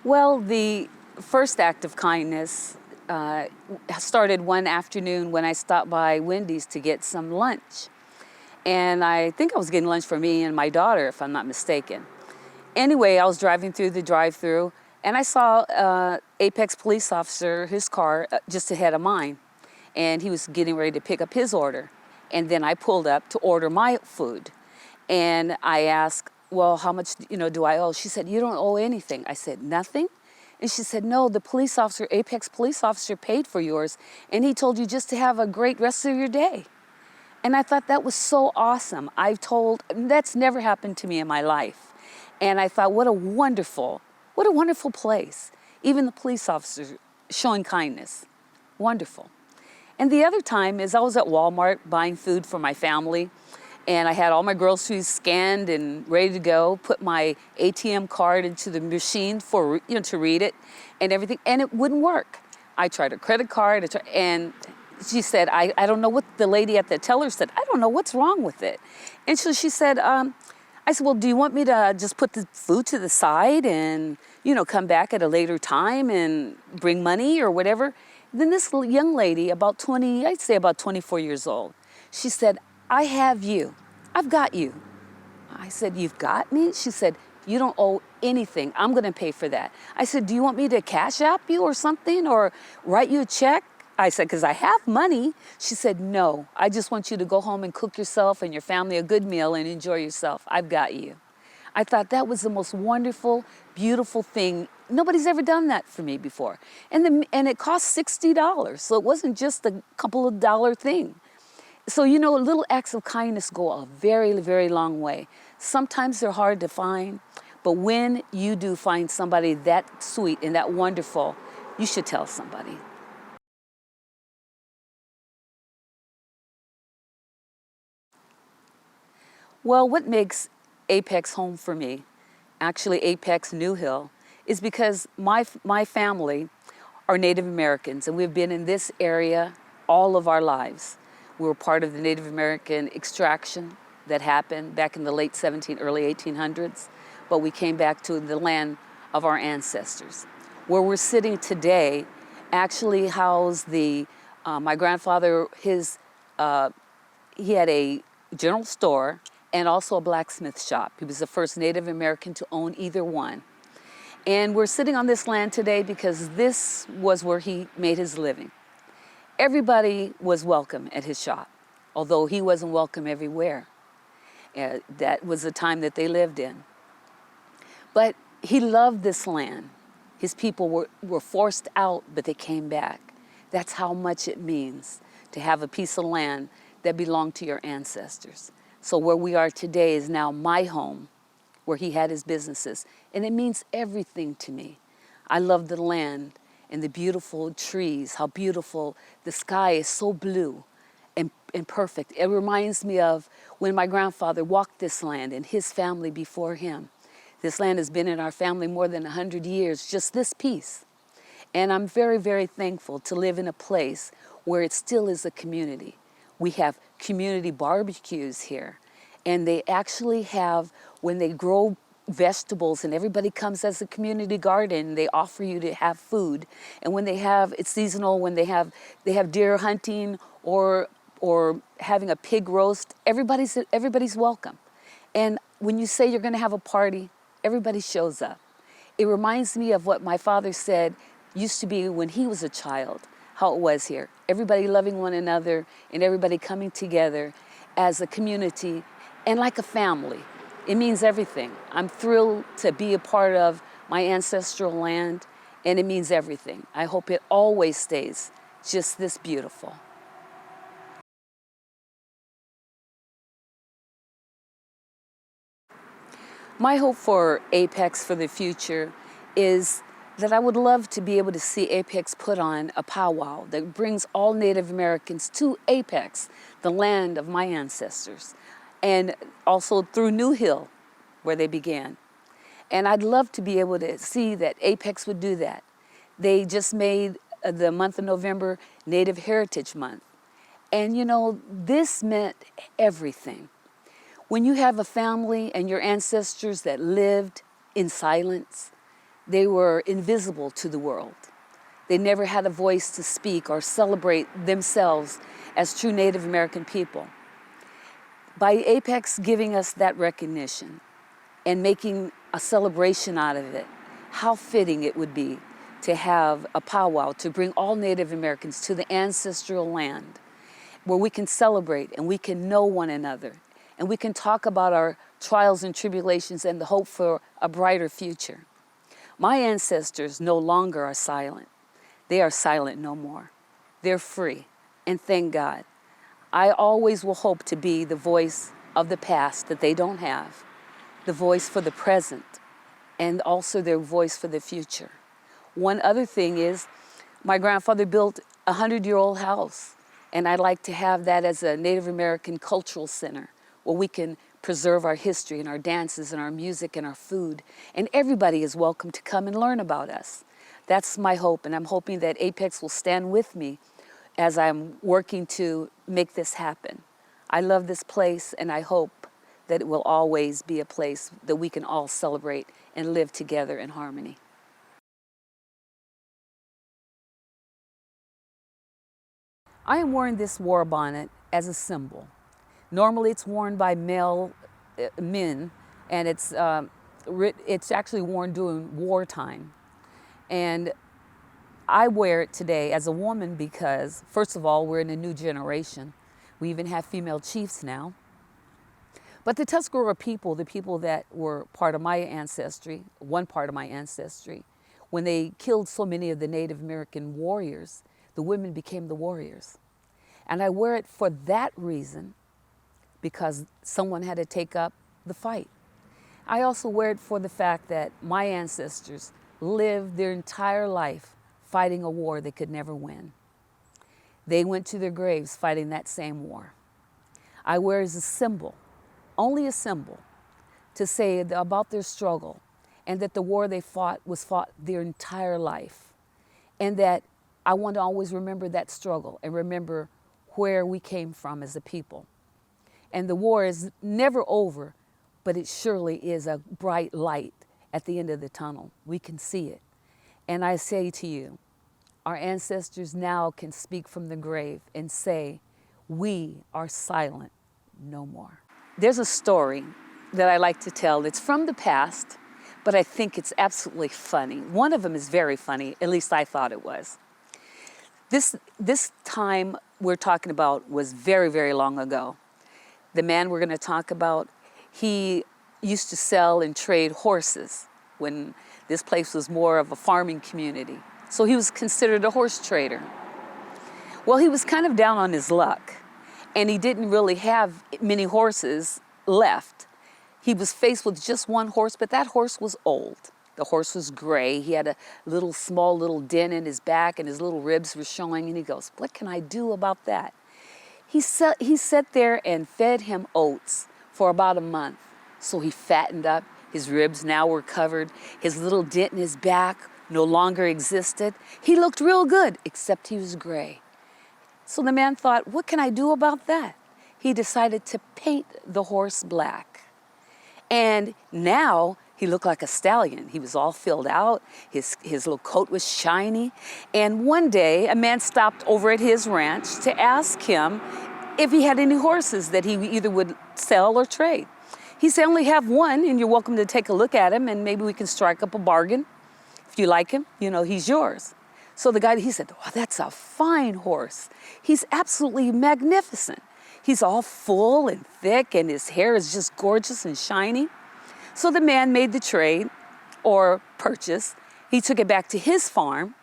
Well, the first act of kindness started one afternoon when I stopped by Wendy's to get some lunch. And I think I was getting lunch for me and my daughter, if I'm not mistaken. Anyway, I was driving through the drive-through and I saw Apex police officer, his car, just ahead of mine. And he was getting ready to pick up his order. And then I pulled up to order my food. And I asked, well, how much, do I owe? She said, you don't owe anything. I said, nothing? And she said, no, the police officer, Apex police officer paid for yours. And he told you just to have a great rest of your day. And I thought that was so awesome. That's never happened to me in my life. And I thought, what a wonderful place. Even the police officers showing kindness. Wonderful. And the other time is I was at Walmart buying food for my family. And I had all my groceries scanned and ready to go, put my ATM card into the machine for, to read it and everything, and it wouldn't work. I tried a credit card, and she said, I don't know what the lady at the teller said, I don't know what's wrong with it. And so she said, I said, well, do you want me to just put the food to the side and, come back at a later time and bring money or whatever? Then this young lady, I'd say about 24 years old, she said, I have you. I've got you. I said, you've got me? She said, you don't owe anything. I'm going to pay for that. I said, do you want me to cash app you or something or write you a check? I said, because I have money. She said, no, I just want you to go home and cook yourself and your family a good meal and enjoy yourself. I've got you. I thought that was the most wonderful, beautiful thing. Nobody's ever done that for me before. And it cost $60, so it wasn't just a couple of dollar thing. So, little acts of kindness go a very, very long way. Sometimes they're hard to find, but when you do find somebody that sweet and that wonderful, you should tell somebody. Well, what makes Apex home for me, actually Apex New Hill, is because my family are Native Americans, and we've been in this area all of our lives. We were part of the Native American extraction that happened back in the late early 1800s, but we came back to the land of our ancestors. Where we're sitting today actually housed my grandfather, he had a general store and also a blacksmith shop. He was the first Native American to own either one. And we're sitting on this land today because this was where he made his living. Everybody was welcome at his shop, although he wasn't welcome everywhere. That was the time that they lived in. But he loved this land. His people were forced out, but they came back. That's how much it means to have a piece of land that belonged to your ancestors. So where we are today is now my home, where he had his businesses. And it means everything to me. I love the land and the beautiful trees, how beautiful the sky is, so blue and perfect. It reminds me of when my grandfather walked this land and his family before him. This land has been in our family more than 100 years, just this piece. And I'm very, very thankful to live in a place where it still is a community. We have community barbecues here, and they actually have, when they grow vegetables and everybody comes as a community garden, they offer you to have food. And when it's seasonal, when they have deer hunting or having a pig roast, everybody's welcome. And when you say you're going to have a party, everybody shows up. It reminds me of what my father said used to be when he was a child, how it was here. Everybody loving one another and everybody coming together as a community and like a family. It means everything. I'm thrilled to be a part of my ancestral land, and it means everything. I hope it always stays just this beautiful. My hope for Apex for the future is that I would love to be able to see Apex put on a powwow that brings all Native Americans to Apex, the land of my ancestors, and also through New Hill, where they began. And I'd love to be able to see that Apex would do that. They just made the month of November Native Heritage Month. And this meant everything. When you have a family and your ancestors that lived in silence, They were invisible to the world. They never had a voice to speak or celebrate themselves as true Native American people. By Apex giving us that recognition and making a celebration out of it, how fitting it would be to have a powwow to bring all Native Americans to the ancestral land where we can celebrate and we can know one another and we can talk about our trials and tribulations and the hope for a brighter future. My ancestors no longer are silent. They are silent no more. They're free, and thank God. I always will hope to be the voice of the past that they don't have, the voice for the present, and also their voice for the future. One other thing is, my grandfather built a 100-year-old house, and I'd like to have that as a Native American cultural center where we can preserve our history and our dances and our music and our food, and everybody is welcome to come and learn about us. That's my hope, and I'm hoping that Apex will stand with me as I'm working to make this happen. I love this place, and I hope that it will always be a place that we can all celebrate and live together in harmony. I am wearing this war bonnet as a symbol. Normally it's worn by male men, and it's actually worn during wartime. And I wear it today as a woman because, first of all, we're in a new generation. We even have female chiefs now. But the Tuscarora people, the people that were part of my ancestry, one part of my ancestry, when they killed so many of the Native American warriors, the women became the warriors. And I wear it for that reason, because someone had to take up the fight. I also wear it for the fact that my ancestors lived their entire life fighting a war they could never win. They went to their graves fighting that same war. I wear it as a symbol, only a symbol, to say about their struggle and that the war they fought was fought their entire life. And that I want to always remember that struggle and remember where we came from as a people. And the war is never over, but it surely is a bright light at the end of the tunnel. We can see it. And I say to you, our ancestors now can speak from the grave and say, we are silent no more. There's a story that I like to tell. It's from the past, but I think it's absolutely funny. One of them is very funny, at least I thought it was. This time we're talking about was very, very long ago. The man we're going to talk about, he used to sell and trade horses when this place was more of a farming community. So he was considered a horse trader. Well, he was kind of down on his luck, and he didn't really have many horses left. He was faced with just one horse, but that horse was old. The horse was gray. He had a small little dent in his back, and his little ribs were showing, and he goes, what can I do about that? He sat there and fed him oats for about a month. So he fattened up. His ribs now were covered. His little dent in his back no longer existed. He looked real good, except he was gray. So the man thought, what can I do about that? He decided to paint the horse black. And now he looked like a stallion. He was all filled out. His little coat was shiny. And one day, a man stopped over at his ranch to ask him if he had any horses that he either would sell or trade. He said, I only have one, and you're welcome to take a look at him, and maybe we can strike up a bargain. If you like him, he's yours. So the guy, he said, oh, that's a fine horse. He's absolutely magnificent. He's all full and thick, and his hair is just gorgeous and shiny. So the man made the trade or purchase. He took it back to his farm,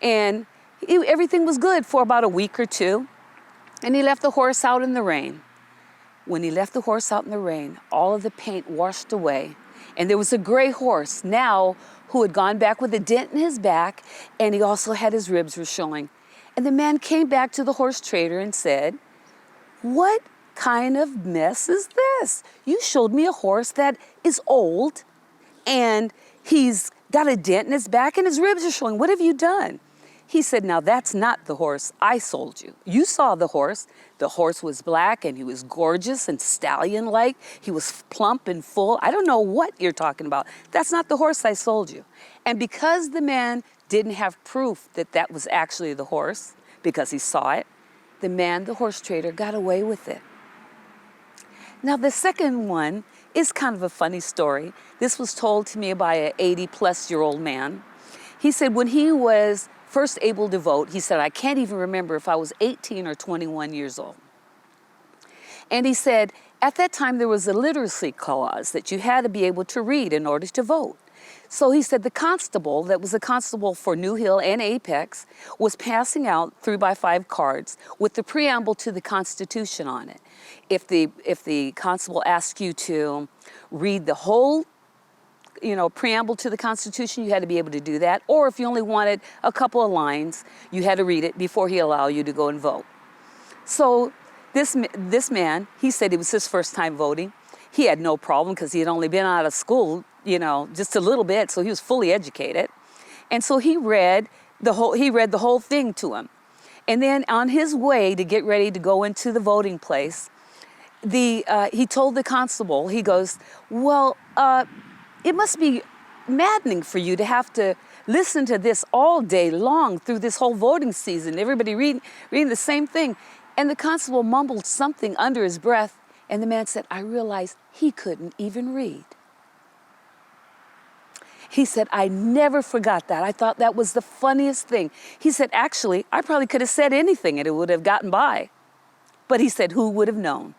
and everything was good for about a week or two. And he left the horse out in the rain. When he left the horse out in the rain, all of the paint washed away. And there was a gray horse now who had gone back with a dent in his back, and he also had his ribs were showing. And the man came back to the horse trader and said, what kind of mess is this? You showed me a horse that is old, and he's got a dent in his back, and his ribs are showing. What have you done? He said, now that's not the horse I sold you. You saw the horse. The horse was black and he was gorgeous and stallion-like. He was plump and full. I don't know what you're talking about. That's not the horse I sold you. And because the man didn't have proof that that was actually the horse, because he saw it, the man, the horse trader, got away with it. Now the second one is kind of a funny story. This was told to me by an 80-plus-year-old man. He said when he was first able to vote, he said, I can't even remember if I was 18 or 21 years old. And he said, at that time there was a literacy clause that you had to be able to read in order to vote. So he said the constable, that was a constable for New Hill and Apex, was passing out 3x5 cards with the preamble to the Constitution on it. If the constable asked you to read the whole preamble to the Constitution, you had to be able to do that. Or if you only wanted a couple of lines, you had to read it before he allowed you to go and vote. So this man, he said it was his first time voting. He had no problem because he had only been out of school, just a little bit, so he was fully educated. And so he read the whole thing to him. And then on his way to get ready to go into the voting place, he told the constable, he goes, well, it must be maddening for you to have to listen to this all day long through this whole voting season, everybody reading the same thing. And the constable mumbled something under his breath, and the man said, I realized he couldn't even read. He said, I never forgot that. I thought that was the funniest thing. He said, actually, I probably could have said anything and it would have gotten by. But he said, who would have known?